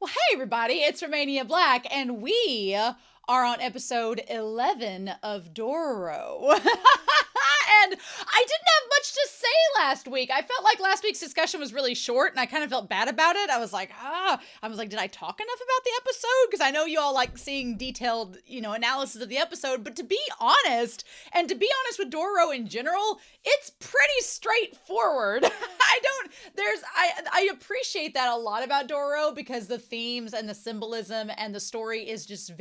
Well, hey everybody, it's Romania Black, and we are on episode 11 of Dororo. And I didn't have much to say last week. I felt like last week's discussion was really short, and I kind of felt bad about it. I was like, did I talk enough about the episode? Because I know you all like seeing detailed, analysis of the episode, but to be honest with Dororo in general, it's pretty straightforward. I appreciate that a lot about Dororo because the themes and the symbolism and the story is just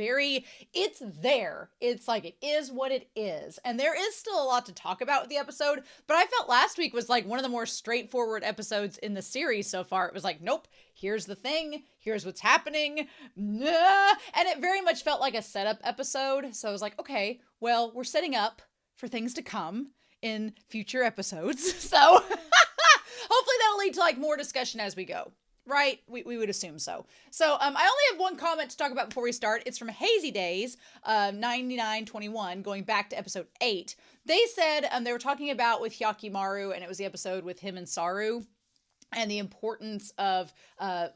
it's there. It's like, it is what it is. And there is still a lot to talk about with the episode, but I felt last week was like one of the more straightforward episodes in the series so far. It was like, nope, here's the thing, here's what's happening. Nah. And it very much felt like a setup episode. So I was like, okay, well, we're setting up for things to come in future episodes. So hopefully that'll lead to like more discussion as we go. Right? We would assume so. So I only have one comment to talk about before we start. It's from Hazy Days, 9921, going back to episode 8. They said they were talking about with Hyakkimaru, and it was the episode with him and Saru, and the importance of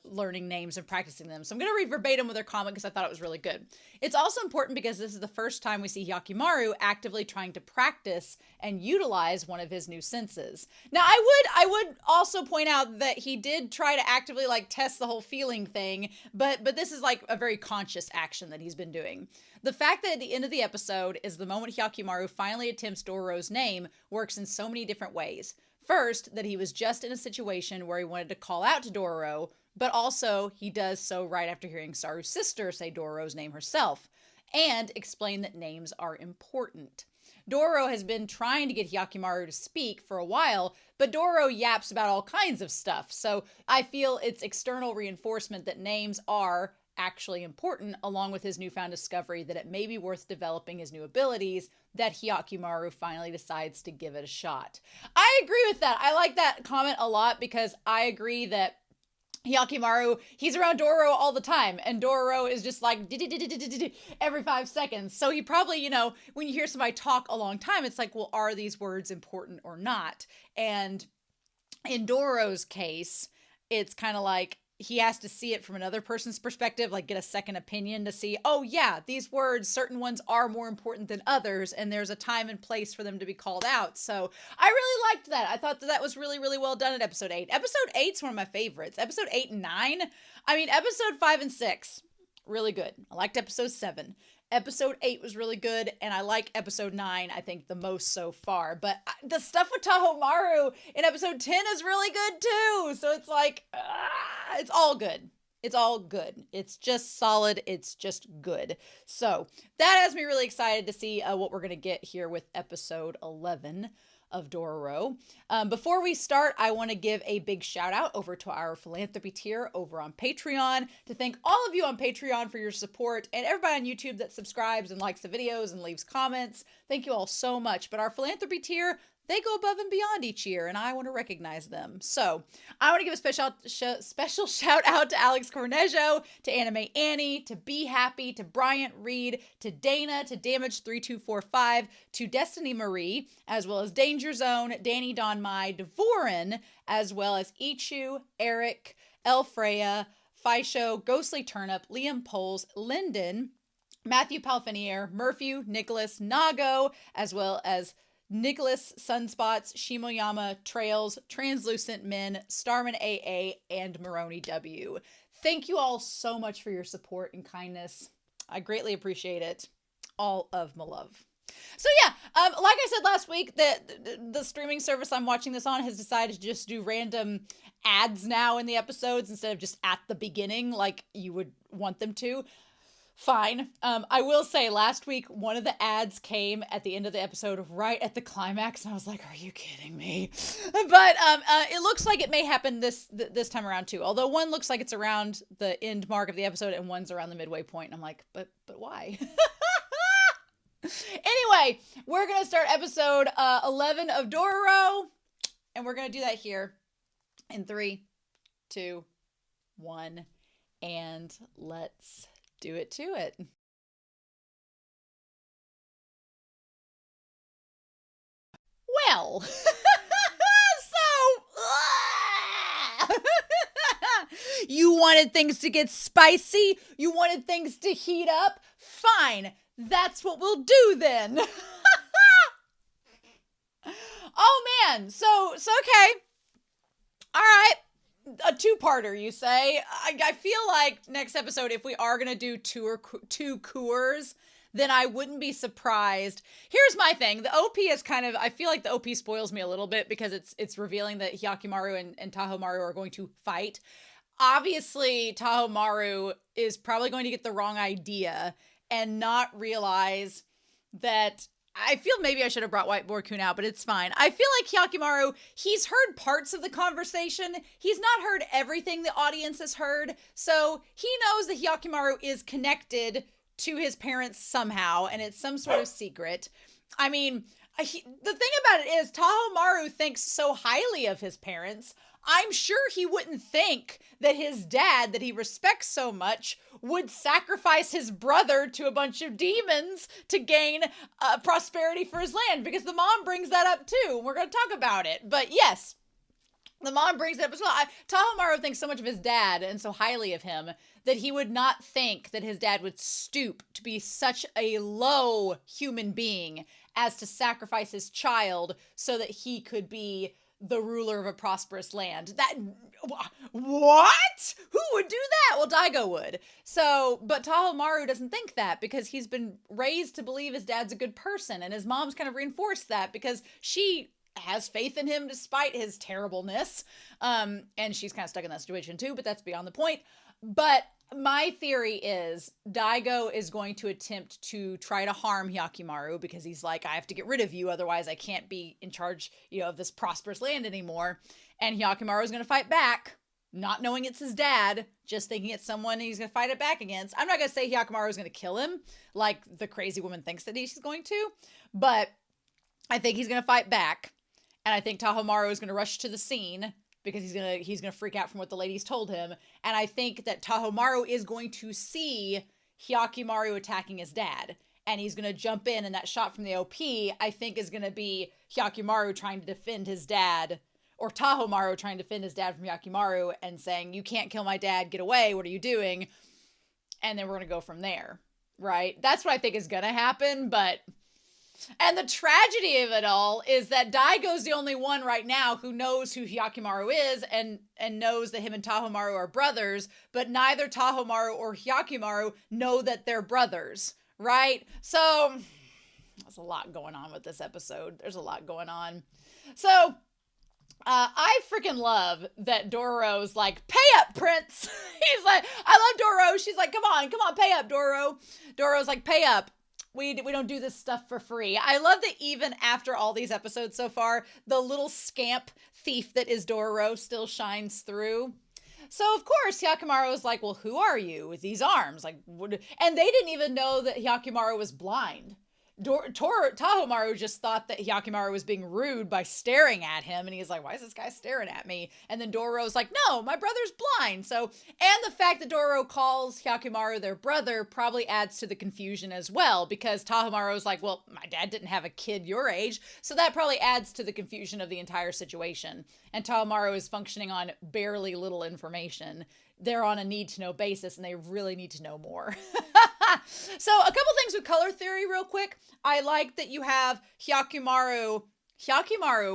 learning names and practicing them. So I'm going to read verbatim with their comment because I thought it was really good. It's also important because this is the first time we see Hyakkimaru actively trying to practice and utilize one of his new senses. Now, I would also point out that he did try to actively like test the whole feeling thing, but this is like a very conscious action that he's been doing. The fact that at the end of the episode is the moment Hyakkimaru finally attempts Dororo's name works in so many different ways. First, that he was just in a situation where he wanted to call out to Dororo, but also he does so right after hearing Saru's sister say Dororo's name herself, and explain that names are important. Dororo has been trying to get Hyakkimaru to speak for a while, but Dororo yaps about all kinds of stuff, so I feel it's external reinforcement that names are actually important, along with his newfound discovery that it may be worth developing his new abilities, that Hyakkimaru finally decides to give it a shot. I agree with that. I like that comment a lot because I agree that Hyakkimaru, he's around Dororo all the time, and Dororo is just like every 5 seconds. So he probably, when you hear somebody talk a long time, it's like, well, are these words important or not? And in Dororo's case, it's kind of like, he has to see it from another person's perspective, like get a second opinion to see, oh yeah, these words, certain ones are more important than others, and there's a time and place for them to be called out. So I really liked that. I thought that was really, really well done in episode 8. Episode 8's one of my favorites. Episode 8 and 9, episode 5 and 6, really good. I liked episode 7. Episode 8 was really good, and I like episode 9, I think, the most so far. But the stuff with Tahomaru in episode 10 is really good, too. So it's like, it's all good. It's all good. It's just solid. It's just good. So that has me really excited to see what we're going to get here with episode 11 of Dororo. Before we start, I want to give a big shout out over to our philanthropy tier over on Patreon, to thank all of you on Patreon for your support, and everybody on YouTube that subscribes and likes the videos and leaves comments. Thank you all so much. But our philanthropy tier, they go above and beyond each year, and I want to recognize them. So I want to give a special shout out to Alex Cornejo, to Anime Annie, to Be Happy, to Bryant Reed, to Dana, to Damage3245, to Destiny Marie, as well as Danger Zone, Danny Don Mai, Devorin, as well as Ichu, Eric, Elfreya, Fisho, Ghostly Turnip, Liam Poles, Lyndon, Matthew Palfinier, Murphy, Nicholas, Nago, as well as Nicholas, Sunspots, Shimoyama, Trails, Translucent Men, Starman AA, and Maroney W. Thank you all so much for your support and kindness. I greatly appreciate it. All of my love. So yeah, like I said last week, the streaming service I'm watching this on has decided to just do random ads now in the episodes instead of just at the beginning like you would want them to. Fine. I will say last week, one of the ads came at the end of the episode right at the climax, and I was like, are you kidding me? But it looks like it may happen this time around too. Although one looks like it's around the end mark of the episode and one's around the midway point. And I'm like, but why? Anyway, we're going to start episode 11 of Dororo, and we're going to do that here in 3, 2, 1, and let's do it to it. Well, so You wanted things to get spicy? You wanted things to heat up? Fine. That's what we'll do then. Oh, man. So, okay. All right. A two-parter, you say? I feel like next episode, if we are going to do two coors, then I wouldn't be surprised. Here's my thing. The OP is kind of, I feel like the OP spoils me a little bit because it's revealing that Hyakkimaru and Tahomaru are going to fight. Obviously, Tahomaru is probably going to get the wrong idea and not realize that, I feel maybe I should have brought Whiteboard-kun out, but it's fine. I feel like Hyakkimaru, he's heard parts of the conversation. He's not heard everything the audience has heard. So he knows that Hyakkimaru is connected to his parents somehow, and it's some sort of secret. I mean, the thing about it is Tahomaru thinks so highly of his parents. I'm sure he wouldn't think that his dad, that he respects so much, would sacrifice his brother to a bunch of demons to gain prosperity for his land, because the mom brings that up too. We're going to talk about it. But yes, the mom brings it up as well. Tahomaru thinks so much of his dad and so highly of him that he would not think that his dad would stoop to be such a low human being as to sacrifice his child so that he could be the ruler of a prosperous land. That, what? Who would do that? Well, Daigo would. So, but Tahomaru doesn't think that because he's been raised to believe his dad's a good person, and his mom's kind of reinforced that because she has faith in him despite his terribleness. And she's kind of stuck in that situation too, but that's beyond the point. But my theory is Daigo is going to attempt to try to harm Hyakkimaru because he's like, I have to get rid of you, otherwise I can't be in charge, of this prosperous land anymore. And Hyakkimaru is going to fight back, not knowing it's his dad, just thinking it's someone he's going to fight it back against. I'm not going to say Hyakkimaru is going to kill him like the crazy woman thinks that he's going to, but I think he's going to fight back. And I think Tahomaru is going to rush to the scene because he's gonna freak out from what the ladies told him. And I think that Tahomaru is going to see Hyakkimaru attacking his dad. And he's gonna jump in, and that shot from the OP, I think, is gonna be Hyakkimaru trying to defend his dad, or Tahomaru trying to defend his dad from Hyakkimaru and saying, you can't kill my dad, get away, what are you doing? And then we're gonna go from there, right? That's what I think is gonna happen, but... And the tragedy of it all is that Daigo's the only one right now who knows who Hyakkimaru is and knows that him and Tahomaru are brothers, but neither Tahomaru or Hyakkimaru know that they're brothers, right? So, there's a lot going on with this episode. There's a lot going on. So, I freaking love that Dororo's like, pay up, Prince! He's like, I love Dororo. She's like, come on, pay up, Dororo. Dororo's like, pay up. We don't do this stuff for free. I love that even after all these episodes so far, the little scamp thief that is Dororo still shines through. So, of course, Hyakkimaru was like, well, who are you with these arms? Like, and they didn't even know that Hyakkimaru was blind. Tahomaru just thought that Hyakkimaru was being rude by staring at him, and he's like, why is this guy staring at me? And then Dororo's like, no, my brother's blind. So, and the fact that Dororo calls Hyakkimaru their brother probably adds to the confusion as well, because Tahomaru's like, well, my dad didn't have a kid your age, so that probably adds to the confusion of the entire situation. And Tahomaru is functioning on barely little information. They're on a need-to-know basis, and they really need to know more. So, a couple things with color theory real quick. I like that you have Hyakkimaru,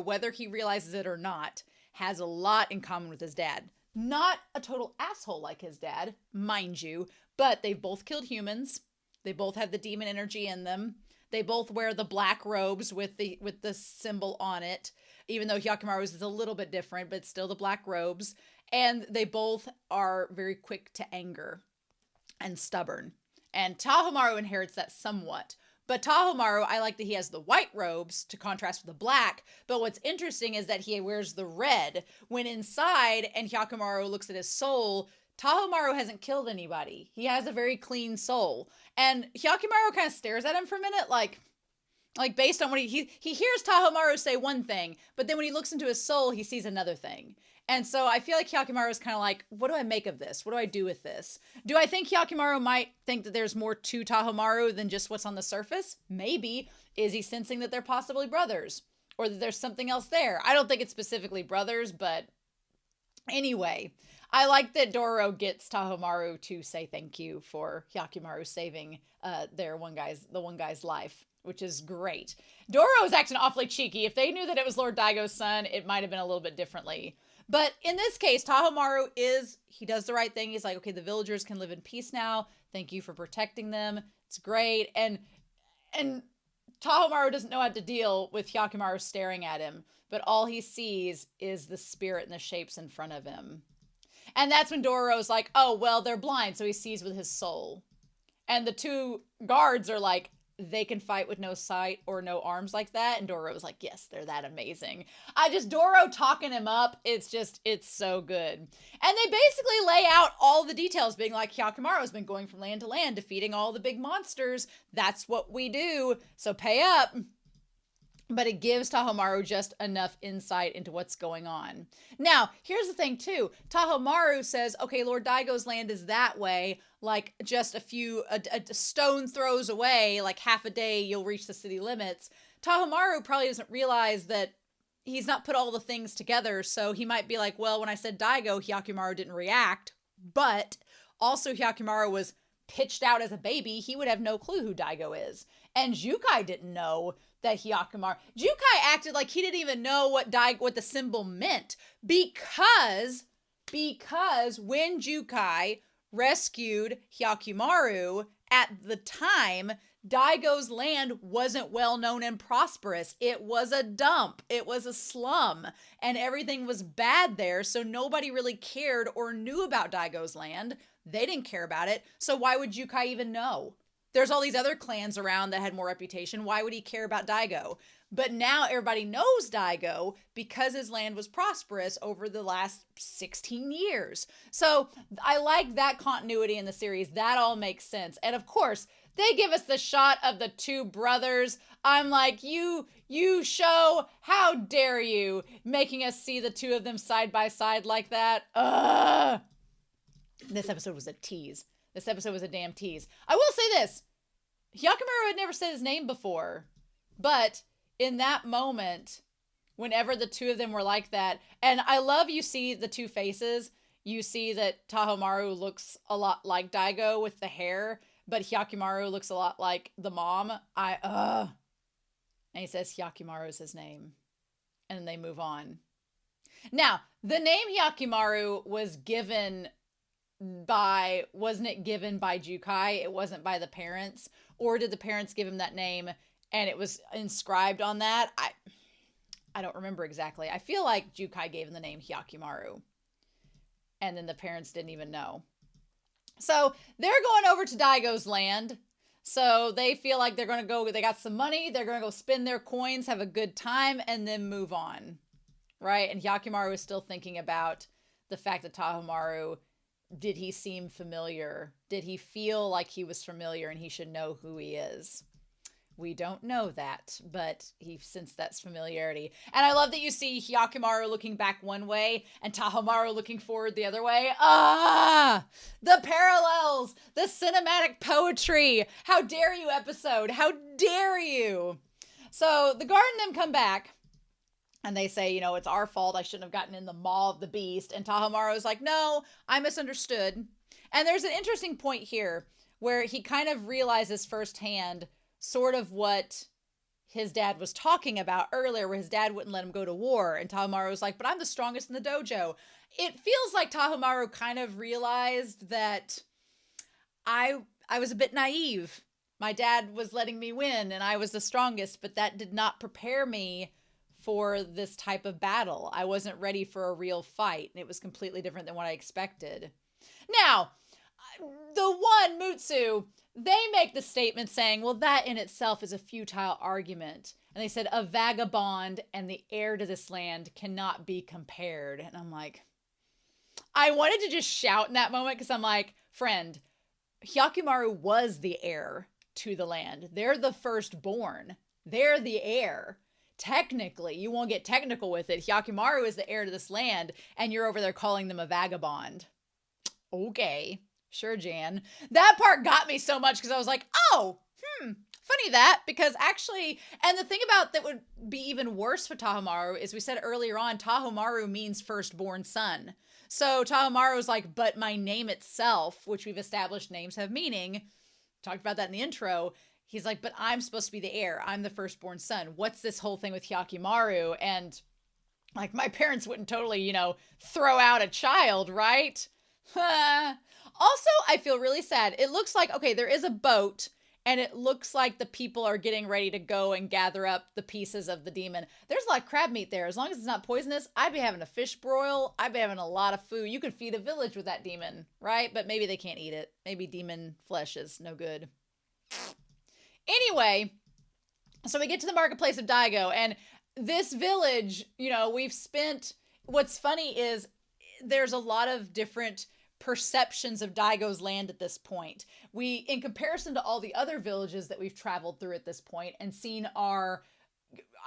whether he realizes it or not, has a lot in common with his dad. Not a total asshole like his dad, mind you, but they've both killed humans. They both have the demon energy in them. They both wear the black robes with the symbol on it, even though Hyakkimaru's is a little bit different, but still the black robes. And they both are very quick to anger and stubborn. And Tahomaru inherits that somewhat. But Tahomaru, I like that he has the white robes to contrast with the black. But what's interesting is that he wears the red. When inside, and Hyakkimaru looks at his soul, Tahomaru hasn't killed anybody. He has a very clean soul. And Hyakkimaru kind of stares at him for a minute, like based on what he hears Tahomaru say one thing, but then when he looks into his soul, he sees another thing. And so I feel like Hyakkimaru is kind of like, what do I make of this? What do I do with this? Do I think Hyakkimaru might think that there's more to Tahomaru than just what's on the surface? Maybe. Is he sensing that they're possibly brothers? Or that there's something else there? I don't think it's specifically brothers, but anyway, I like that Dororo gets Tahomaru to say thank you for Hyakkimaru saving the one guy's life, which is great. Dororo is acting awfully cheeky. If they knew that it was Lord Daigo's son, it might have been a little bit differently. But in this case, Tahomaru he does the right thing. He's like, okay, the villagers can live in peace now. Thank you for protecting them. It's great. And Tahomaru doesn't know how to deal with Hyakkimaru staring at him, but all he sees is the spirit and the shapes in front of him. And that's when Dororo's like, oh, well, they're blind, so he sees with his soul. And the two guards are like, they can fight with no sight or no arms like that. And Dororo's like, yes, they're that amazing. Dororo talking him up, it's so good. And they basically lay out all the details, being like, Hyakkimaru's been going from land to land, defeating all the big monsters. That's what we do, so pay up. But it gives Tahomaru just enough insight into what's going on. Now, here's the thing too. Tahomaru says, okay, Lord Daigo's land is that way, like just a stone throws away, like half a day you'll reach the city limits. Tahomaru probably doesn't realize that he's not put all the things together, so he might be like, well, when I said Daigo, Hyakkimaru didn't react, but also Hyakkimaru was pitched out as a baby. He would have no clue who Daigo is. And Jukai didn't know that Jukai acted like he didn't even know what the symbol meant, because when Jukai rescued Hyakkimaru at the time, Daigo's land wasn't well known and prosperous. It was a dump. It was a slum, and everything was bad there, so nobody really cared or knew about Daigo's land. They didn't care about it, so why would Jukai even know? There's all these other clans around that had more reputation. Why would he care about Daigo? But now everybody knows Daigo because his land was prosperous over the last 16 years. So I like that continuity in the series. That all makes sense. And of course, they give us the shot of the two brothers. I'm like, you show, how dare you, making us see the two of them side by side like that. Ugh. This episode was a tease. This episode was a damn tease. I will say this. Hyakkimaru had never said his name before. But in that moment, whenever the two of them were like that, and I love you see the two faces. You see that Tahomaru looks a lot like Daigo with the hair, but Hyakkimaru looks a lot like the mom. And he says Hyakkimaru is his name. And then they move on. Now, the name Hyakkimaru was given wasn't it given by Jukai? It wasn't by the parents? Or did the parents give him that name and it was inscribed on that? I don't remember exactly. I feel like Jukai gave him the name Hyakkimaru. And then the parents didn't even know. So they're going over to Daigo's land. So they feel like they're going to go, they got some money, they're going to go spend their coins, have a good time, and then move on. Right? And Hyakkimaru is still thinking about the fact that Tahomaru, did he seem familiar? Did he feel like he was familiar and he should know who he is? We don't know that, but he sensed that familiarity. And I love that you see Hyakkimaru looking back one way and Tahomaru looking forward the other way. The parallels, the cinematic poetry. How dare you, episode? How dare you? So the guard and them come back. And they say, it's our fault. I shouldn't have gotten in the maw of the beast. And Tahomaru is like, no, I misunderstood. And there's an interesting point here where he kind of realizes firsthand sort of what his dad was talking about earlier, where his dad wouldn't let him go to war. And Tahomaru was like, but I'm the strongest in the dojo. It feels like Tahomaru kind of realized that I was a bit naive. My dad was letting me win and I was the strongest, but that did not prepare me for this type of battle. I wasn't ready for a real fight, and it was completely different than what I expected. Now, the one, Mutsu, they make the statement saying, well, that in itself is a futile argument. And they said, a vagabond and the heir to this land cannot be compared. And I'm like, I wanted to just shout in that moment because I'm like, friend, Hyakkimaru was the heir to the land. They're the firstborn. They're the heir. Technically, you won't get technical with it. Hyakkimaru is the heir to this land, and you're over there calling them a vagabond. Okay, sure, Jan. That part got me so much because I was like, oh, Funny that, because actually, and the thing about that would be even worse for Tahomaru is we said earlier on, Tahomaru means firstborn son. So Tahomaru is like, but my name itself, which we've established names have meaning, talked about that in the intro. He's like, but I'm supposed to be the heir. I'm the firstborn son. What's this whole thing with Hyakkimaru? And like, my parents wouldn't totally, throw out a child, right? Also, I feel really sad. It looks like, okay, there is a boat, and it looks like the people are getting ready to go and gather up the pieces of the demon. There's a lot of crab meat there. As long as it's not poisonous, I'd be having a fish broil. I'd be having a lot of food. You could feed a village with that demon, right? But maybe they can't eat it. Maybe demon flesh is no good. Anyway, so we get to the marketplace of Daigo, and this village, what's funny is there's a lot of different perceptions of Daigo's land at this point. We, in comparison to all the other villages that we've traveled through at this point and seen, are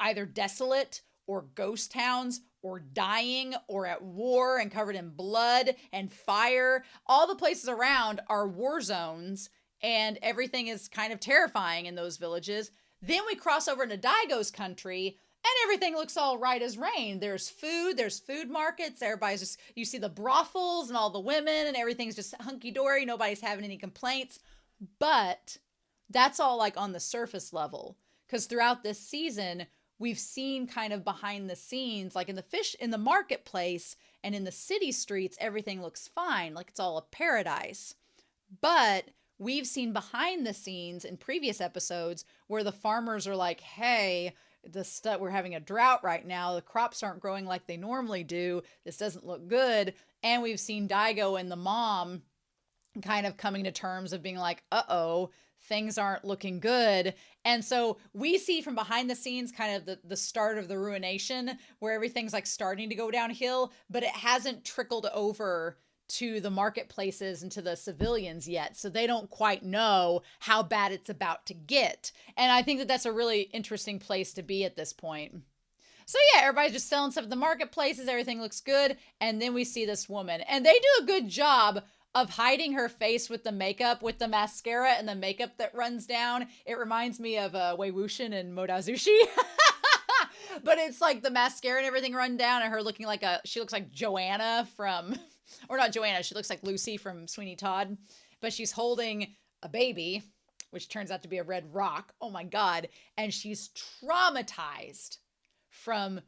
either desolate or ghost towns or dying or at war and covered in blood and fire. All the places around are war zones, and everything is kind of terrifying in those villages. Then we cross over into Daigo's country, and everything looks all right as rain. There's food markets. Everybody's just, you see the brothels and all the women, and everything's just hunky-dory. Nobody's having any complaints. But that's all like on the surface level. Because throughout this season, we've seen kind of behind the scenes, like in the marketplace and in the city streets, everything looks fine. Like it's all a paradise. But we've seen behind the scenes in previous episodes where the farmers are like, hey, we're having a drought right now. The crops aren't growing like they normally do. This doesn't look good. And we've seen Daigo and the mom kind of coming to terms of being like, uh-oh, things aren't looking good. And so we see from behind the scenes kind of the start of the ruination, where everything's like starting to go downhill, but it hasn't trickled over to the marketplaces and to the civilians yet. So they don't quite know how bad it's about to get. And I think that that's a really interesting place to be at this point. So yeah, everybody's just selling stuff at the marketplaces. Everything looks good. And then we see this woman, and they do a good job of hiding her face with the makeup, with the mascara and the makeup that runs down. It reminds me of Wei Wuxian and Modazushi. But it's like the mascara and everything run down, and her looking like she looks like Joanna from, or not Joanna, she looks like Lucy from Sweeney Todd, but she's holding a baby, which turns out to be a red rock. Oh my God. And she's traumatized from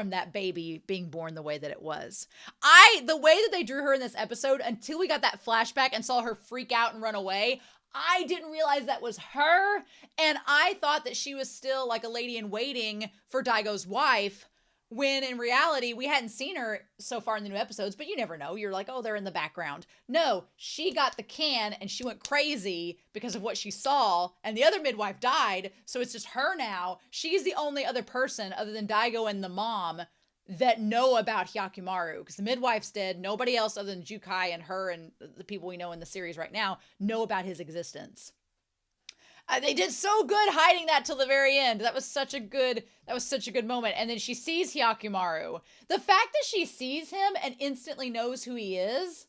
that baby being born the way that it was. The way that they drew her in this episode, until we got that flashback and saw her freak out and run away, I didn't realize that was her. And I thought that she was still like a lady in waiting for Daigo's wife, when in reality, we hadn't seen her so far in the new episodes, but you never know. You're like, oh, they're in the background. No, she got the can and she went crazy because of what she saw, and the other midwife died. So it's just her now. She's the only other person other than Daigo and the mom that know about Hyakkimaru, because the midwife's dead. Nobody else other than Jukai and her and the people we know in the series right now know about his existence. They did so good hiding that till the very end. That was such a good moment. And then she sees Hyakkimaru. The fact that she sees him and instantly knows who he is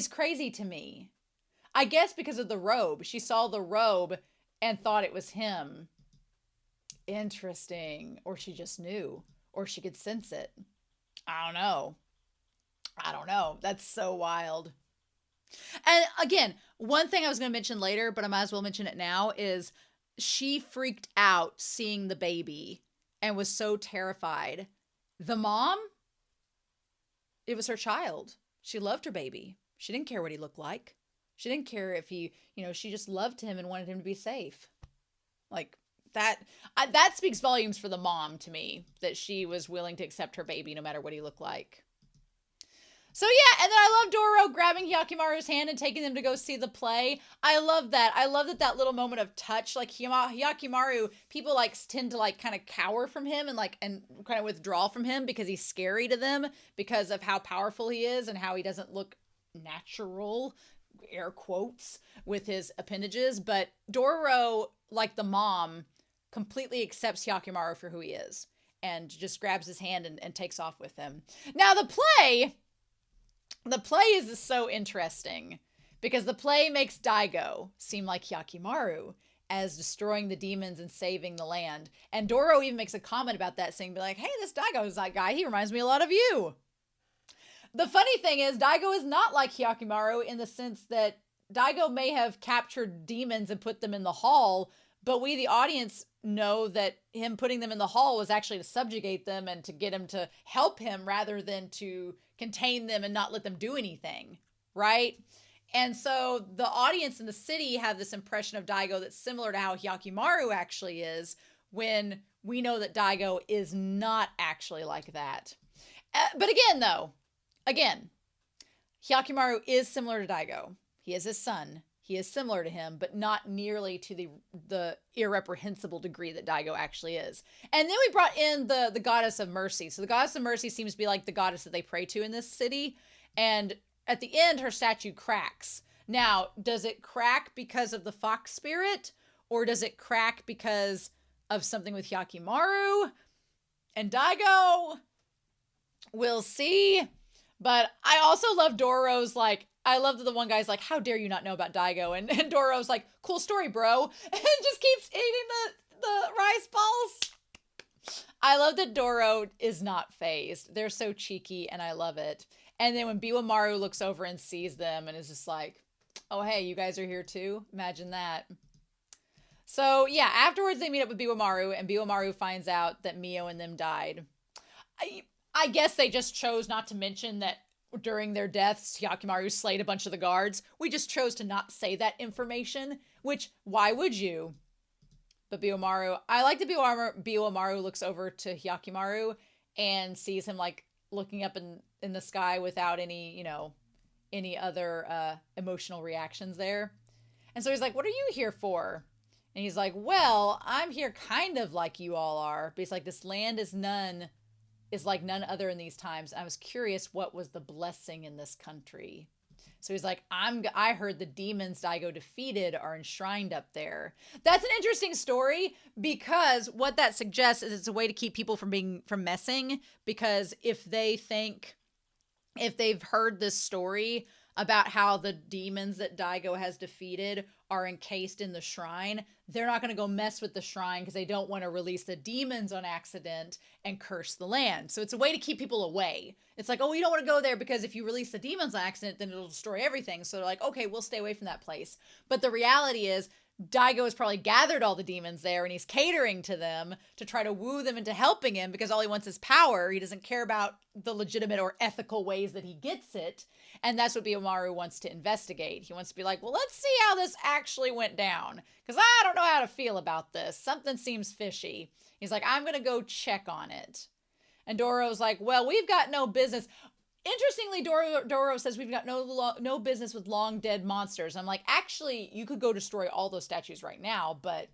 crazy to me. I guess because of the robe. She saw the robe and thought it was him. Interesting. Or she just knew. Or she could sense it. I don't know. That's so wild. And again, one thing I was going to mention later, but I might as well mention it now, is she freaked out seeing the baby and was so terrified. The mom, it was her child. She loved her baby. She didn't care what he looked like. She didn't care if he, she just loved him and wanted him to be safe. Like, that speaks volumes for the mom to me, that she was willing to accept her baby no matter what he looked like. So yeah, and then I love Dororo grabbing Hyakkimaru's hand and taking them to go see the play. I love that. I love that little moment of touch. Like Hyakkimaru, people tend to kind of cower from him and kind of withdraw from him because he's scary to them because of how powerful he is and how he doesn't look natural, air quotes, with his appendages. But Dororo, like the mom, completely accepts Hyakkimaru for who he is and just grabs his hand and takes off with him. Now the play is so interesting because the play makes Daigo seem like Hyakkimaru as destroying the demons and saving the land. And Dororo even makes a comment about that, saying, be like, hey, this Daigo is that guy. He reminds me a lot of you. The funny thing is, Daigo is not like Hyakkimaru in the sense that Daigo may have captured demons and put them in the hall, but we, the audience, know that him putting them in the hall was actually to subjugate them and to get him to help him rather than to contain them and not let them do anything, right? And so the audience in the city have this impression of Daigo that's similar to how Hyakkimaru actually is, when we know that Daigo is not actually like that. But again, Hyakkimaru is similar to Daigo. He is his son. He is similar to him, but not nearly to the irreprehensible degree that Daigo actually is. And then we brought in the goddess of mercy. So the goddess of mercy seems to be like the goddess that they pray to in this city. And at the end, her statue cracks. Now, does it crack because of the fox spirit? Or does it crack because of something with Hyakkimaru and Daigo? We'll see. But I also love Dororo's, like, I love that the one guy's like, how dare you not know about Daigo? And Dororo's like, cool story, bro. And just keeps eating the rice balls. I love that Dororo is not fazed. They're so cheeky, and I love it. And then when Biwamaru looks over and sees them and is just like, oh, hey, you guys are here too? Imagine that. So, yeah, afterwards they meet up with Biwamaru, and Biwamaru finds out that Mio and them died. I guess they just chose not to mention that during their deaths, Hyakkimaru slayed a bunch of the guards. We just chose to not say that information, which, why would you? But Biwamaru, I like that Biwamaru looks over to Hyakkimaru and sees him, like, looking up in the sky without any, any other emotional reactions there. And so he's like, what are you here for? And he's like, well, I'm here kind of like you all are. But he's like, this land is like none other in these times. I was curious what was the blessing in this country. So he's like, I heard the demons Daigo defeated are enshrined up there. That's an interesting story, because what that suggests is it's a way to keep people from messing, because if they've heard this story about how the demons that Daigo has defeated are encased in the shrine, they're not going to go mess with the shrine because they don't want to release the demons on accident and curse the land. So it's a way to keep people away. It's like, oh, you don't want to go there because if you release the demons on accident, then it'll destroy everything. So they're like, okay, we'll stay away from that place. But the reality is, Daigo has probably gathered all the demons there, and he's catering to them to try to woo them into helping him, because all he wants is power. He doesn't care about the legitimate or ethical ways that he gets it. And that's what Biwamaru wants to investigate. He wants to be like, well, let's see how this actually went down, because I don't know how to feel about this. Something seems fishy. He's like, I'm going to go check on it. And Dororo's like, well, we've got no business. Interestingly, Dororo says we've got no business with long dead monsters. I'm like, actually, you could go destroy all those statues right now, but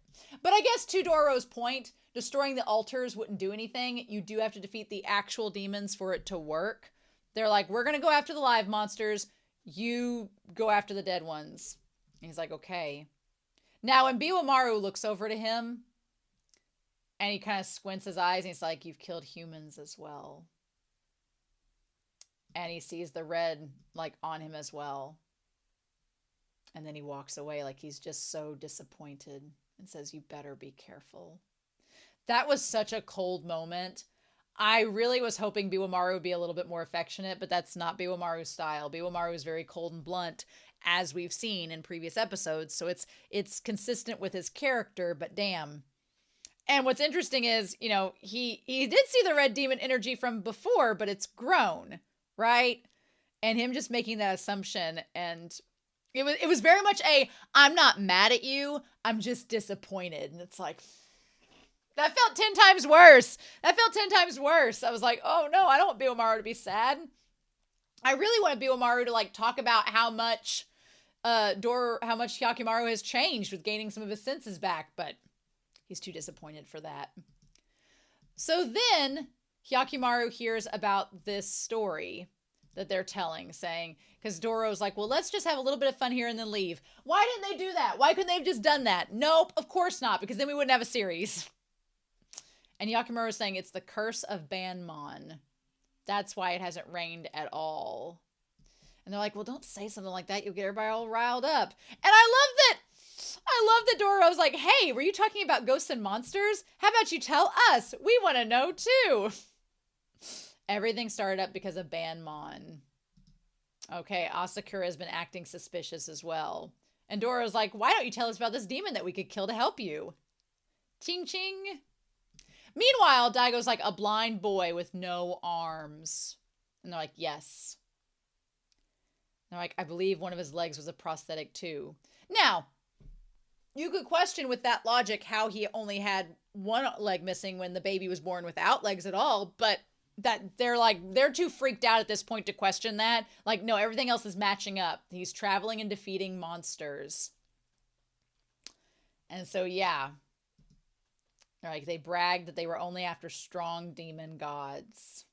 I guess to Dororo's point, destroying the altars wouldn't do anything. You do have to defeat the actual demons for it to work. They're like, we're gonna go after the live monsters. You go after the dead ones. And he's like, okay. Now, when Biwamaru looks over to him, and he kind of squints his eyes, and he's like, you've killed humans as well. And he sees the red, like, on him as well. And then he walks away like he's just so disappointed and says, you better be careful. That was such a cold moment. I really was hoping Biwamaru would be a little bit more affectionate, but that's not Biwamaru's style. Biwamaru is very cold and blunt, as we've seen in previous episodes. So it's consistent with his character, but damn. And what's interesting is, he did see the red demon energy from before, but it's grown. Right? And him just making that assumption, and it was very much I'm not mad at you, I'm just disappointed. And it's like, that felt 10 times worse. I was like, oh no, I don't want Biwamaru to be sad. I really want Biwamaru to, like, talk about how much Hyakkimaru has changed with gaining some of his senses back, but he's too disappointed for that. So then Hyakkimaru hears about this story that they're telling, saying, because Dororo's like, well, let's just have a little bit of fun here and then leave. Why didn't they do that? Why couldn't they have just done that? Nope, of course not, because then we wouldn't have a series. And Hyakkimaru is saying it's the curse of BANMON. That's why it hasn't rained at all. And they're like, well, don't say something like that. You'll get everybody all riled up. And I love that Dororo's like, hey, were you talking about ghosts and monsters? How about you tell us? We want to know too. Everything started up because of BANMON. Okay, Asakura has been acting suspicious as well. And Dororo's like, why don't you tell us about this demon that we could kill to help you? Ching ching. Meanwhile, Daigo's like a blind boy with no arms. And they're like, yes. They're like, I believe one of his legs was a prosthetic too. Now, you could question with that logic how he only had one leg missing when the baby was born without legs at all, but that they're too freaked out at this point to question that. Like, no, everything else is matching up. He's traveling and defeating monsters. And so, yeah. Like, they bragged that they were only after strong demon gods.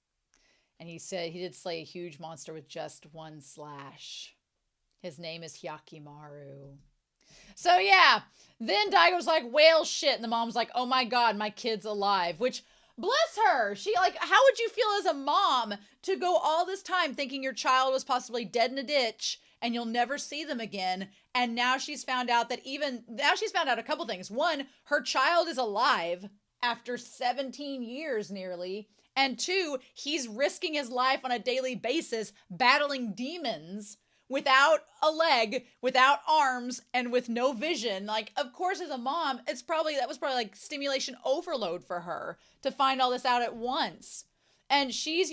And he said he did slay a huge monster with just one slash. His name is Hyakkimaru. So, yeah. Then Daigo's like, whale shit. And the mom's like, oh my god, my kid's alive. Which, bless her. She, like, how would you feel as a mom to go all this time thinking your child was possibly dead in a ditch and you'll never see them again? And now she's found out that she's found out a couple things. One, her child is alive after 17 years nearly. And two, he's risking his life on a daily basis battling demons without a leg, without arms, and with no vision. Like, of course, as a mom, that was probably like stimulation overload for her to find all this out at once. And she's,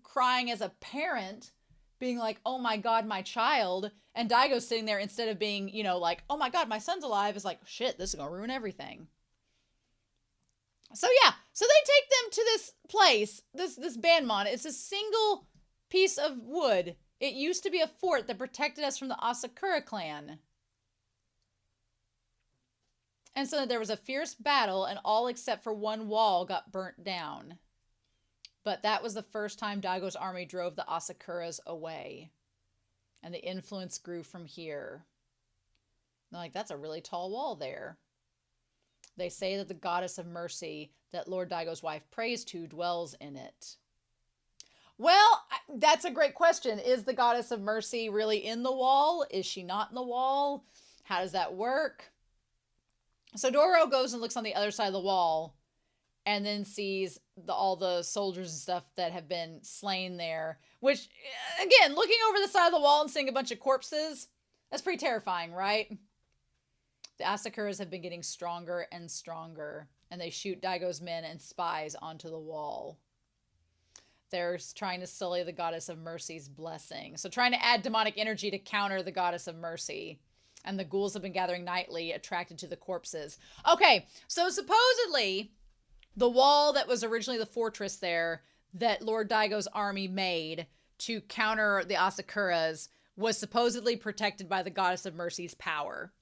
crying as a parent, being like, oh my god, my child. And Daigo's sitting there, instead of being, like, oh my god, my son's alive, is like, shit, this is gonna ruin everything. So yeah, so they take them to this place, this BANMON. It's a single piece of wood. It used to be a fort that protected us from the Asakura clan. And so there was a fierce battle, and all except for one wall got burnt down. But that was the first time Daigo's army drove the Asakuras away. And the influence grew from here. They're like, that's a really tall wall there. They say that the goddess of mercy that Lord Daigo's wife prays to dwells in it. Well, that's a great question. Is the goddess of mercy really in the wall? Is she not in the wall? How does that work? So Dororo goes and looks on the other side of the wall and then sees all the soldiers and stuff that have been slain there. Which, again, looking over the side of the wall and seeing a bunch of corpses, that's pretty terrifying, right? The Asakuras have been getting stronger and stronger, and they shoot Daigo's men and spies onto the wall. They're trying to sully the goddess of mercy's blessing. So trying to add demonic energy to counter the goddess of mercy. And the ghouls have been gathering nightly, attracted to the corpses. Okay, so supposedly, the wall that was originally the fortress there, that Lord Daigo's army made to counter the Asakuras, was supposedly protected by the goddess of mercy's power.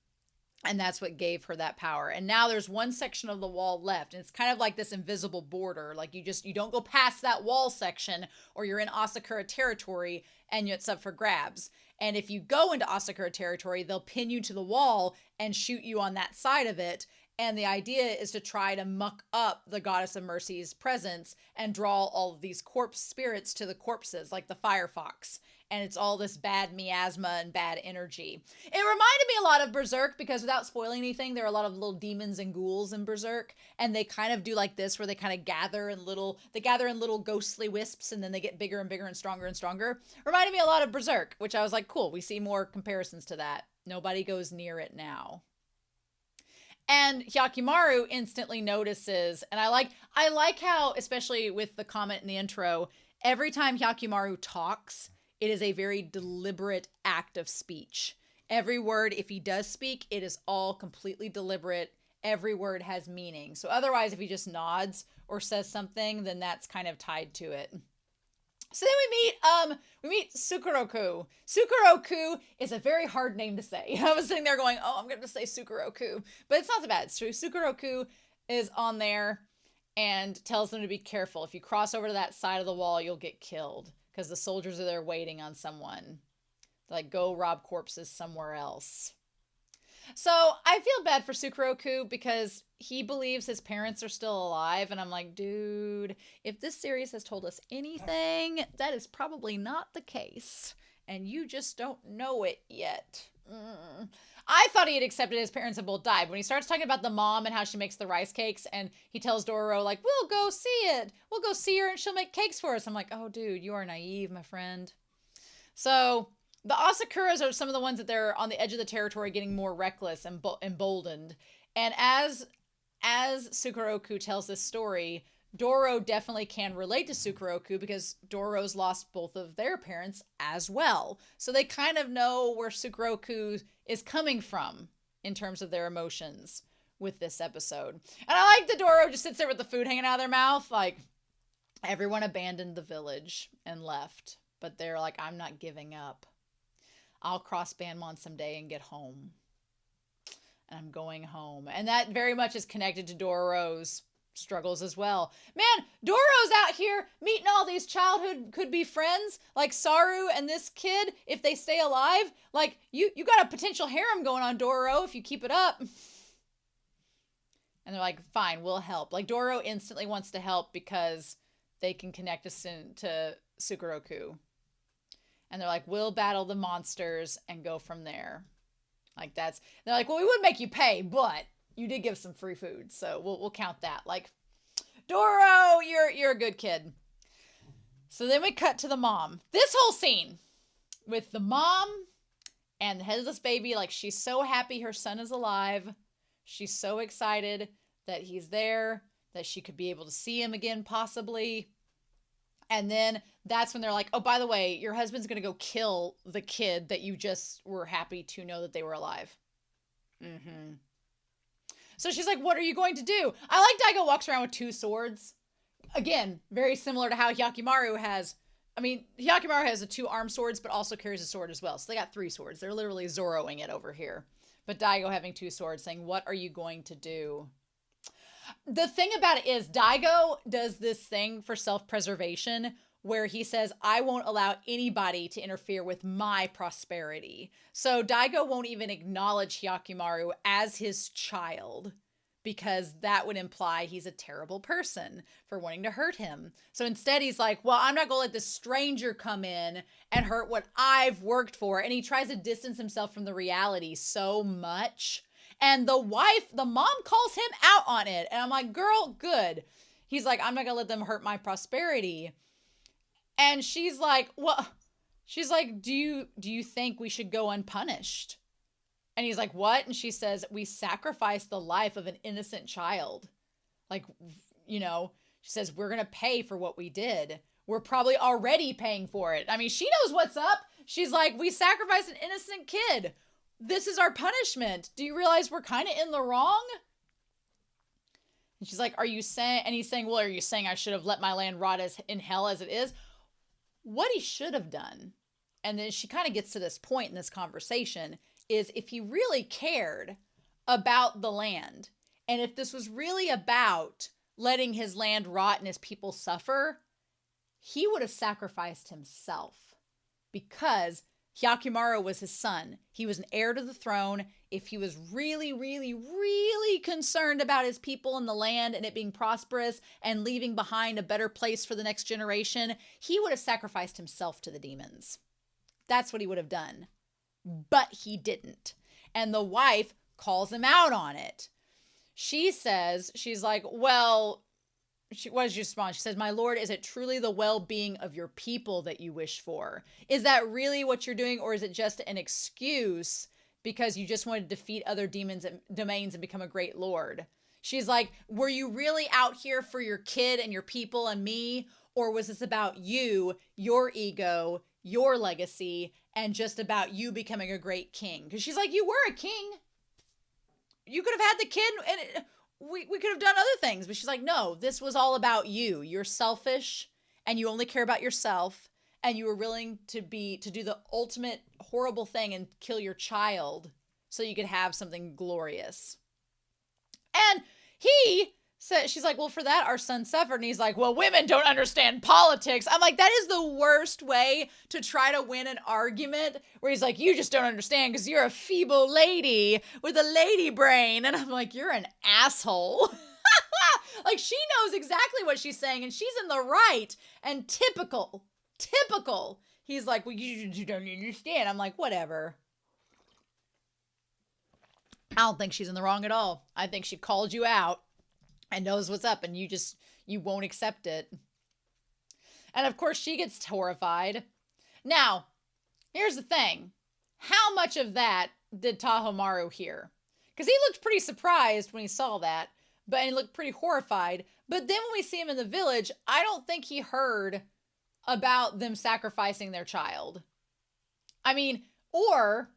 And that's what gave her that power. And now there's one section of the wall left. And it's kind of like this invisible border. Like you don't go past that wall section, or you're in Asakura territory and it's up for grabs. And if you go into Asakura territory, they'll pin you to the wall and shoot you on that side of it. And the idea is to try to muck up the goddess of mercy's presence and draw all of these corpse spirits to the corpses, like the firefox. And it's all this bad miasma and bad energy. It reminded me a lot of Berserk, because without spoiling anything, there are a lot of little demons and ghouls in Berserk. And they kind of do like this, where they kind of gather in little ghostly wisps, and then they get bigger and bigger and stronger and stronger. Reminded me a lot of Berserk, which I was like, cool, we see more comparisons to that. Nobody goes near it now. And Hyakkimaru instantly notices, and I like how, especially with the comment in the intro, every time Hyakkimaru talks, it is a very deliberate act of speech. Every word, if he does speak, it is all completely deliberate. Every word has meaning. So otherwise, if he just nods or says something, then that's kind of tied to it. So then we meet Sukuroku. Sukuroku is a very hard name to say. I was sitting there going, oh, I'm going to say Sukuroku. But it's not so bad. It's true. Sukuroku is on there and tells them to be careful. If you cross over to that side of the wall, you'll get killed, because the soldiers are there waiting on someone. Like, go rob corpses somewhere else. So I feel bad for Sukuroku, because he believes his parents are still alive. And I'm like, dude, if this series has told us anything, that is probably not the case. and you just don't know it yet. I thought he had accepted his parents had both died. When he starts talking about the mom and how she makes the rice cakes, and he tells Dororo, like, we'll go see it. We'll go see her and she'll make cakes for us. I'm like, oh, dude, you are naive, my friend. So the Asakuras are some of the ones that they're on the edge of the territory getting more reckless and emboldened. And as Sukeroku tells this story, Dororo definitely can relate to Sukeroku because Dororo's lost both of their parents as well. So they kind of know where Sukeroku is coming from in terms of their emotions with this episode. And I like that Dororo just sits there with the food hanging out of their mouth. Like, everyone abandoned the village and left. But they're like, I'm not giving up. I'll cross BANMON someday and get home. And I'm going home. And that very much is connected to Dororo's struggles as well. Man, Dororo's out here meeting all these childhood could-be friends, like Saru and this kid, if they stay alive. Like, you got a potential harem going on, Dororo, if you keep it up. And they're like, fine, we'll help. Like, Dororo instantly wants to help because they can connect us to Sukeroku. And they're like, we'll battle the monsters and go from there. Like, they're like, well, we would make you pay, but you did give some free food, so we'll count that. Like, Dororo, you're a good kid. So then we cut to the mom. This whole scene with the mom and the headless baby, like, she's so happy her son is alive. She's so excited that he's there, that she could be able to see him again, possibly. And then that's when they're like, oh, by the way, your husband's going to go kill the kid that you just were happy to know that they were alive. Mm-hmm. So she's like, what are you going to do? I like Daigo walks around with 2 swords. Again, very similar to how Hyakkimaru has. I mean, Hyakkimaru has the 2 armed swords, but also carries a sword as well. So they got 3 swords. They're literally Zoroing it over here. But Daigo having 2 swords saying, what are you going to do? The thing about it is Daigo does this thing for self-preservation where he says, I won't allow anybody to interfere with my prosperity. So Daigo won't even acknowledge Hyakkimaru as his child because that would imply he's a terrible person for wanting to hurt him. So instead he's like, well, I'm not going to let this stranger come in and hurt what I've worked for. And he tries to distance himself from the reality so much. And the mom calls him out on it. And I'm like, girl, good. He's like, I'm not going to let them hurt my prosperity. And she's like, well, do you think we should go unpunished? And he's like, what? And she says, we sacrificed the life of an innocent child. Like, you know, she says, we're going to pay for what we did. We're probably already paying for it. I mean, she knows what's up. She's like, we sacrificed an innocent kid. This is our punishment. Do you realize we're kind of in the wrong? And she's like, are you saying, and he's saying, well, are you saying I should have let my land rot in hell as it is? What he should have done, and then she kind of gets to this point in this conversation, is if he really cared about the land, and if this was really about letting his land rot and his people suffer, he would have sacrificed himself because Hyakkimaru was his son. He was an heir to the throne. If he was really, really, really concerned about his people and the land and it being prosperous and leaving behind a better place for the next generation, he would have sacrificed himself to the demons. That's what he would have done. But he didn't. And the wife calls him out on it. She says, she's like, well, what does she respond? She says, my lord, is it truly the well-being of your people that you wish for? Is that really what you're doing? Or is it just an excuse because you just want to defeat other demons and domains and become a great lord? She's like, were you really out here for your kid and your people and me? Or was this about you, your ego, your legacy, and just about you becoming a great king? Because she's like, you were a king. You could have had the kid and we could have done other things. But she's like, no, this was all about you. You're selfish and you only care about yourself. And you were willing to do the ultimate horrible thing and kill your child so you could have something glorious. And he said, she's like, well, for that, our son suffered. And he's like, well, women don't understand politics. I'm like, that is the worst way to try to win an argument, where he's like, you just don't understand because you're a feeble lady with a lady brain. And I'm like, you're an asshole. Like, she knows exactly what she's saying and she's in the right. And typical he's like, well, you don't understand. I'm like, whatever. I don't think she's in the wrong at all. I think she called you out and knows what's up, and you won't accept it. And of course, she gets horrified. Now, here's the thing. How much of that did Tahomaru hear? Because he looked pretty surprised when he saw that, but he looked pretty horrified. But then when we see him in the village, I don't think he heard about them sacrificing their child. I mean, or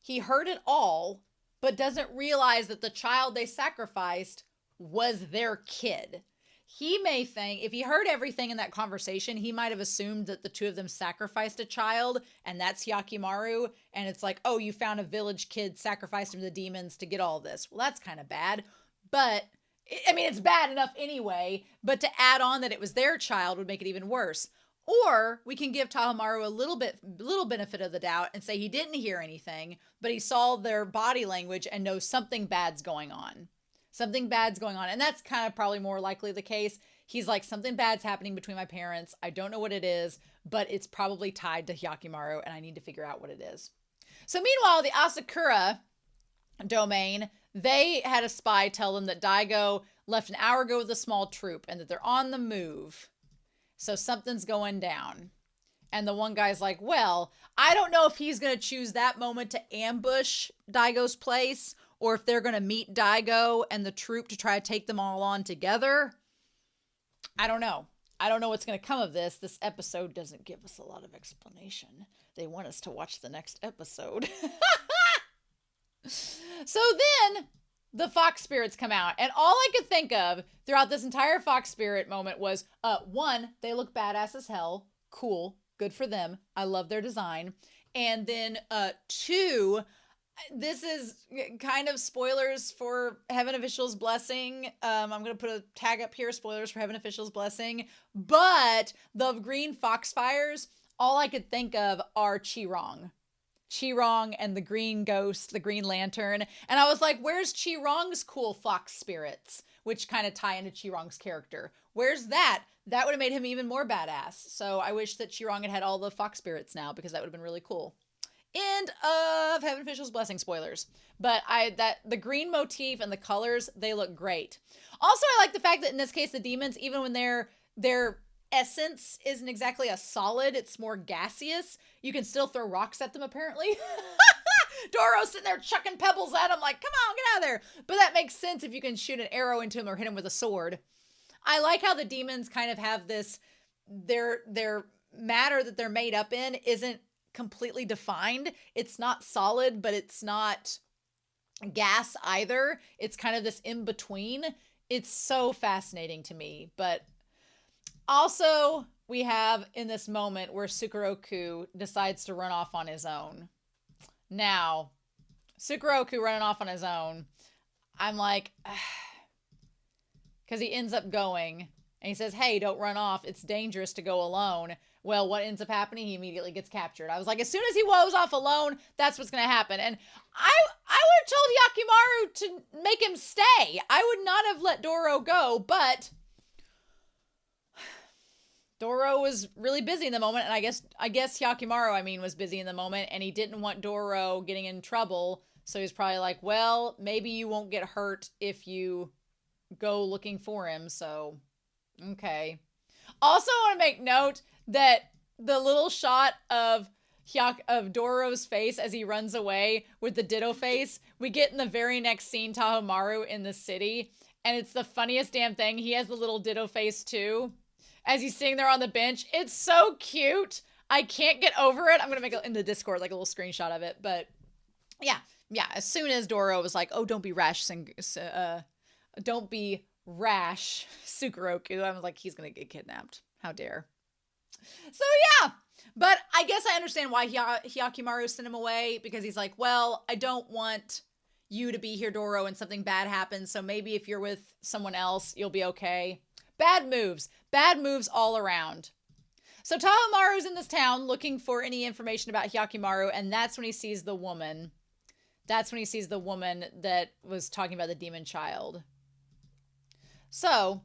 he heard it all, but doesn't realize that the child they sacrificed was their kid. He may think, if he heard everything in that conversation, he might have assumed that the two of them sacrificed a child, and that's Hyakkimaru, and it's like, oh, you found a village kid, sacrificed him to the demons to get all this. Well, that's kind of bad, but, I mean, it's bad enough anyway, but to add on that it was their child would make it even worse. Or we can give Tahomaru a little benefit of the doubt and say he didn't hear anything, but he saw their body language and knows something bad's going on. Something bad's going on. And that's kind of probably more likely the case. He's like, something bad's happening between my parents. I don't know what it is, but it's probably tied to Hyakkimaru, and I need to figure out what it is. So meanwhile, the Asakura domain, they had a spy tell them that Daigo left an hour ago with a small troop and that they're on the move. So something's going down. And the one guy's like, well, I don't know if he's going to choose that moment to ambush Daigo's place, or if they're going to meet Daigo and the troop to try to take them all on together. I don't know. I don't know what's going to come of this. This episode doesn't give us a lot of explanation. They want us to watch the next episode. So then the fox spirits come out. And all I could think of throughout this entire fox spirit moment was, one, they look badass as hell. Cool. Good for them. I love their design. And then two, this is kind of spoilers for Heaven Official's Blessing. I'm going to put a tag up here, spoilers for Heaven Official's Blessing. But the green foxfires, all I could think of are Chi-Rong. Chi-Rong and the green ghost, the green lantern. And I was like, where's Chi-Rong's cool fox spirits? Which kind of tie into Chi-Rong's character. Where's that? That would have made him even more badass. So I wish that Chi-Rong had all the fox spirits now, because that would have been really cool. End of Heaven Official's Blessing spoilers. But the green motif and the colors, they look great. Also, I like the fact that in this case, the demons, even when their essence isn't exactly a solid, it's more gaseous, you can still throw rocks at them, apparently. Dororo's sitting there chucking pebbles at him like, come on, get out of there. But that makes sense if you can shoot an arrow into him or hit him with a sword. I like how the demons kind of have this, their matter that they're made up in isn't completely defined. It's not solid, but it's not gas either. It's kind of this in between. It's so fascinating to me. But also, we have in this moment where Sukeroku decides to run off on his own. Now, Sukeroku running off on his own, I'm like, because he ends up going, and he says, hey, don't run off. It's dangerous to go alone. Well, what ends up happening? He immediately gets captured. I was like, as soon as he woes off alone, that's what's going to happen. And I would have told Hyakkimaru to make him stay. I would not have let Dororo go, but Dororo was really busy in the moment, and I guess Hyakkimaru, was busy in the moment, and he didn't want Dororo getting in trouble, so he's probably like, well, maybe you won't get hurt if you go looking for him, so, okay. Also, I want to make note that the little shot of Dororo's face as he runs away with the ditto face, we get in the very next scene Tahomaru in the city, and it's the funniest damn thing. He has the little ditto face too, as he's sitting there on the bench. It's so cute. I can't get over it. I'm going to make it in the Discord, like a little screenshot of it. But yeah. As soon as Dororo was like, oh, don't be rash, Sukeroku, I was like, he's going to get kidnapped. How dare. So yeah, but I guess I understand why Hyakkimaru sent him away, because he's like, well, I don't want you to be here, Dororo, and something bad happens. So maybe if you're with someone else, you'll be okay. Bad moves all around. So Tahomaru's in this town looking for any information about Hyakkimaru, and that's when he sees the woman. That's when he sees the woman that was talking about the demon child. So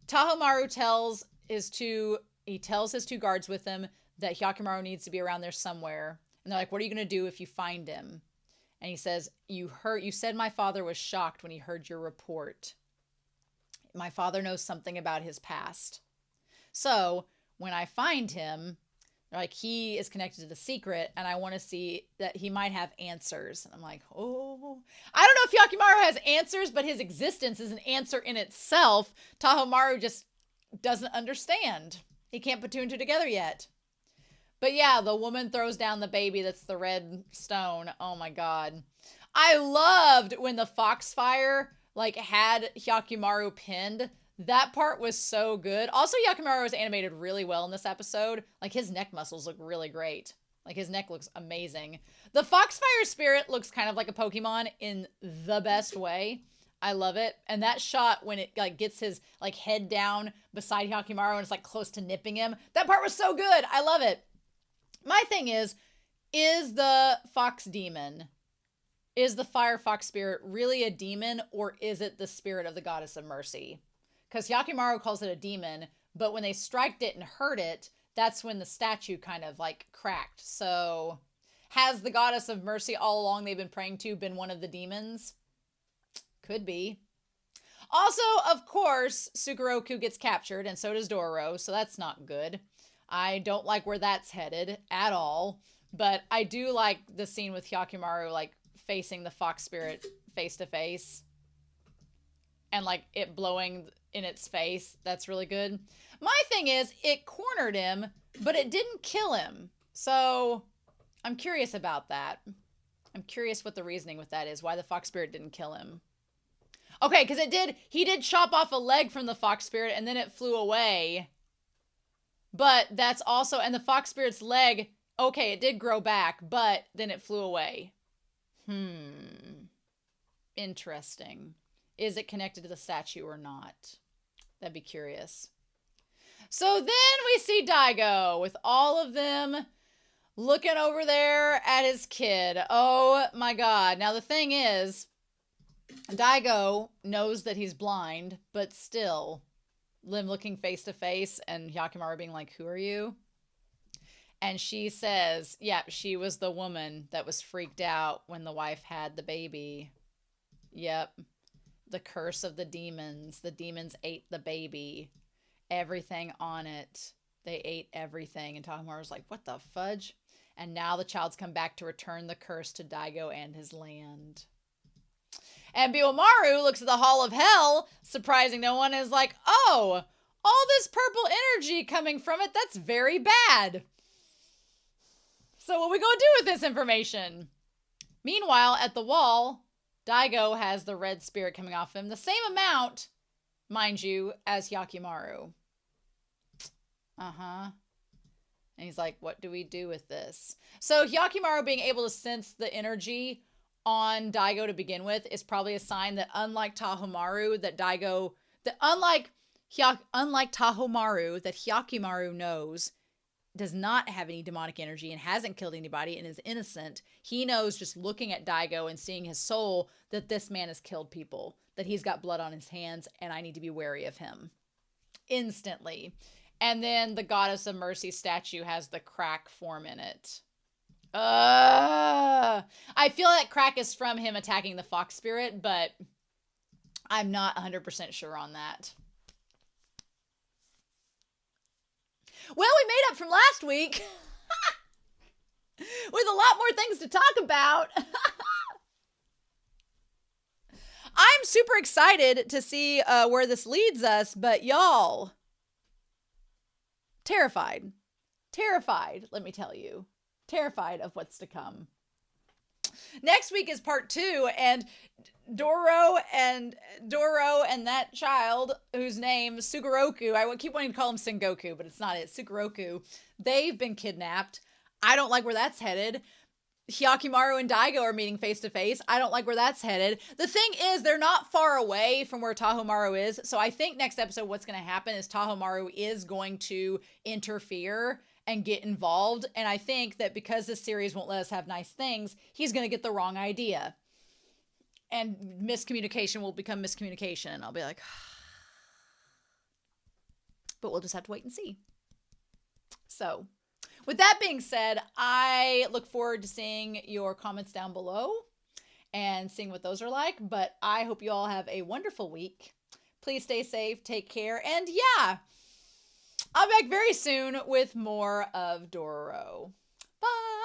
Tahomaru tells his two he tells his 2 guards with him that Hyakkimaru needs to be around there somewhere. And they're like, what are you going to do if you find him? And he says, you said my father was shocked when he heard your report. My father knows something about his past. So when I find him, like, he is connected to the secret, and I want to see that he might have answers. And I'm like, oh, I don't know if Hyakkimaru has answers, but his existence is an answer in itself. Tahomaru just doesn't understand. He can't put 2 and 2 together yet. But yeah, the woman throws down the baby that's the red stone. Oh my god. I loved when the foxfire, like, had Hyakkimaru pinned. That part was so good. Also, Hyakkimaru was animated really well in this episode. Like, his neck muscles look really great. Like, his neck looks amazing. The Foxfire Spirit looks kind of like a Pokemon in the best way. I love it. And that shot when it, like, gets his, like, head down beside Hyakkimaru and it's, like, close to nipping him. That part was so good. I love it. My thing is the Fox Demon, is the Fire Fox Spirit really a demon, or is it the spirit of the Goddess of Mercy? Because Hyakkimaru calls it a demon, but when they striked it and hurt it, that's when the statue kind of, like, cracked. So, has the Goddess of Mercy all along they've been praying to been one of the demons? Could be. Also, of course, Sukeroku gets captured, and so does Dororo, so that's not good. I don't like where that's headed at all, but I do like the scene with Hyakkimaru, like, facing the Fox Spirit face to face. And, like, it blowing in its face. That's really good. My thing is, it cornered him, but it didn't kill him. So, I'm curious about that. I'm curious what the reasoning with that is. Why the Fox Spirit didn't kill him. Okay, because he did chop off a leg from the Fox Spirit, and then it flew away. But that's also, and the Fox Spirit's leg, okay, it did grow back, but then it flew away. Interesting. Is it connected to the statue or not? That'd be curious. So then we see Daigo with all of them looking over there at his kid. Oh my god. Now the thing is, Daigo knows that he's blind, but still, them looking face to face and Hyakkimaru being like, who are you? And she says, yeah, she was the woman that was freaked out when the wife had the baby. Yep. The curse of the demons. The demons ate the baby. Everything on it. They ate everything. And Tahomaru's like, what the fudge? And now the child's come back to return the curse to Daigo and his land. And Biomaru looks at the Hall of Hell, surprising no one, is like, oh, all this purple energy coming from it, that's very bad. So what are we going to do with this information? Meanwhile, at the wall, Daigo has the red spirit coming off him. The same amount, mind you, as Hyakkimaru. And he's like, what do we do with this? So Hyakkimaru being able to sense the energy on Daigo to begin with is probably a sign that unlike Tahomaru, that unlike Tahomaru, that Hyakkimaru knows does not have any demonic energy and hasn't killed anybody and is innocent. He knows just looking at Daigo and seeing his soul that this man has killed people, that he's got blood on his hands, and I need to be wary of him. Instantly. And then the Goddess of Mercy statue has the crack form in it. I feel that crack is from him attacking the fox spirit, but I'm not 100% sure on that. Well, we made up from last week with a lot more things to talk about. I'm super excited to see where this leads us, but y'all, terrified, let me tell you. Terrified of what's to come. Next week is part 2, and Dororo and that child whose name Sukeroku, I keep wanting to call him Sengoku, but it's not it. Sukeroku, they've been kidnapped. I don't like where that's headed. Hyakkimaru and Daigo are meeting face to face. I don't like where that's headed. The thing is, they're not far away from where Tahomaru is. So I think next episode what's going to happen is Tahomaru is going to interfere and get involved. And I think that because this series won't let us have nice things, he's going to get the wrong idea. And miscommunication will become miscommunication. And I'll be like, but we'll just have to wait and see. So, with that being said, I look forward to seeing your comments down below and seeing what those are like. But I hope you all have a wonderful week. Please stay safe, take care, and yeah, I'll be back very soon with more of Dororo. Bye!